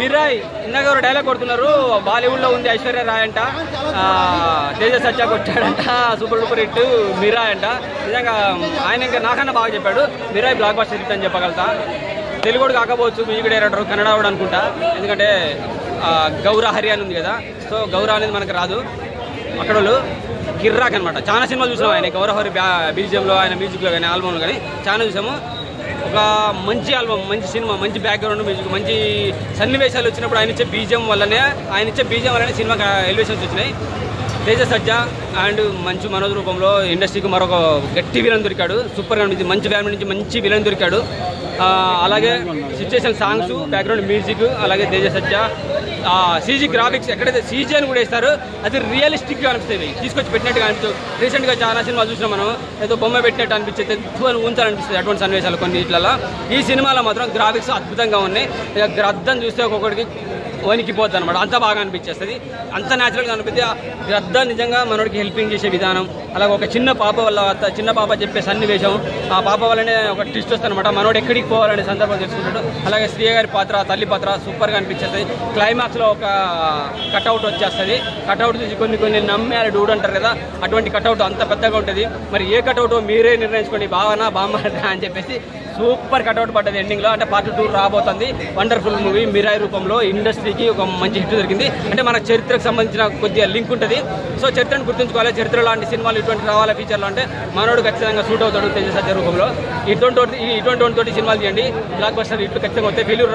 Mirai ఇందాక ఎవరు dialogue కొడుతున్నారు, బాలీవుడ్లో ఉంది ఐశ్వర్య రాయ్ అంట, తేజ సజ్జా కొట్టాడంట, సూపర్ డూపర్ హిట్ మిరాయ్ అంట. నిజంగా ఆయన ఇంకా నాకన్నా బాగా చెప్పాడు. మిరాయ్ బ్లాక్ బస్టర్ హిట్ అని చెప్పగలుగుతా. తెలుగు కాకపోవచ్చు, మ్యూజిక్ డైరెక్టర్ కన్నడ కూడా అనుకుంటా, ఎందుకంటే గౌరా హరి అని ఉంది కదా. సో గౌరా అనేది మనకు రాదు, అక్కడ వాళ్ళు కిర్రాక్ అనమాట. చాలా సినిమాలు చూసాము ఆయన, గౌరా హరి బీజిఎంలో, ఆయన మ్యూజిక్లో కానీ ఆల్బమ్లో కానీ చాలా చూసాము. ఒక మంచి ఆల్బమ్, మంచి సినిమా, మంచి బ్యాక్గ్రౌండ్ మ్యూజిక్, మంచి సన్నివేశాలు వచ్చినప్పుడు ఆయన ఇచ్చే బీజిఎం వల్లనే సినిమాకి ఎలివేషన్స్ వచ్చినాయి. తేజ సజ్జా అండ్ మంచి మనోజ్ రూపంలో ఇండస్ట్రీకి మరొక గట్టి విలన్ దొరికాడు. సూపర్గా అనిపించింది. మంచి ఫ్యామిలీ నుంచి మంచి విలన్ దొరికాడు. అలాగే సిచ్యుయేషన్ సాంగ్స్, బ్యాక్గ్రౌండ్ మ్యూజిక్, అలాగే తేజ సజ్జా సీజీ గ్రాఫిక్స్, ఎక్కడైతే సీజీ అని కూడా వేస్తారు అది రియలిస్టిక్గా అనిపిస్తుంది, తీసుకొచ్చి పెట్టినట్టుగా అనిపిస్తుంది. రీసెంట్గా చాలా సినిమాలు చూసినా మనం, ఏదో బొమ్మ పెట్టినట్టు అనిపించేది, ఎక్కువ ఉంచాలనిపిస్తుంది అటువంటి సన్నివేశాలు కొన్ని. ఇట్లా ఈ సినిమాలో మాత్రం గ్రాఫిక్స్ అద్భుతంగా ఉన్నాయి. ఇక గ్రద్దం చూస్తే ఒక్కొక్కడికి వణికిపోద్ది అనమాట, అంత బాగా అనిపించేస్తుంది, అంత న్యాచురల్గా అనిపిస్తుంది. గ్రద్ద నిజంగా మనోడికి హెల్పింగ్ చేసే విధానం, అలాగే ఒక చిన్న పాప వల్ల, చిన్న పాప చెప్పే సన్నివేశం, ఆ పాప వల్లనే ఒక ట్విస్ట్ వస్తుంది అనమాట, మనోడు ఎక్కడికి పోవాలనే సందర్భం తెలుసుకుంటాడు. అలాగే శ్రీ గారి పాత్ర, తల్లి పాత్ర సూపర్గా అనిపించేస్తుంది. క్లైమాక్స్లో ఒక కట్అవుట్ వచ్చేస్తుంది. కట్అవుట్ చూసి కొన్ని నమ్మారు డూడ్ అంటారు కదా, అటువంటి కట్అవుట్ అంత పెద్దగా ఉంటుంది. మరి ఏ కట్అవుట్ మీరే నిర్ణయించుకోండి, బావనా బామ్మనా అని చెప్పేసి సూపర్ కట్అవుట్ పడ్డది ఎండింగ్లో. అంటే పార్ట్ 2 రాబోతుంది. వండర్ఫుల్ మూవీ మిరాయ్ రూపంలో ఇండస్ట్రీకి ఒక మంచి హిట్ దొరికింది. అంటే మన చరిత్రకు సంబంధించిన కొద్దిగా లింక్ ఉంటుంది. సో చరిత్రను గుర్తుంచుకోవాలి. చరిత్ర లాంటి సినిమాలు ఇటువంటి రావాలా ఫ్యూచర్లో అంటే మనోడు ఖచ్చితంగా సూట్ అవుతాడు తేజ సజ్జా రూపంలో. ఇటువంటి సినిమాలు చేయండి, బ్లాక్ బస్టర్ హిట్లు ఖచ్చితంగా వస్తాయి. ఫెయిల్యూర్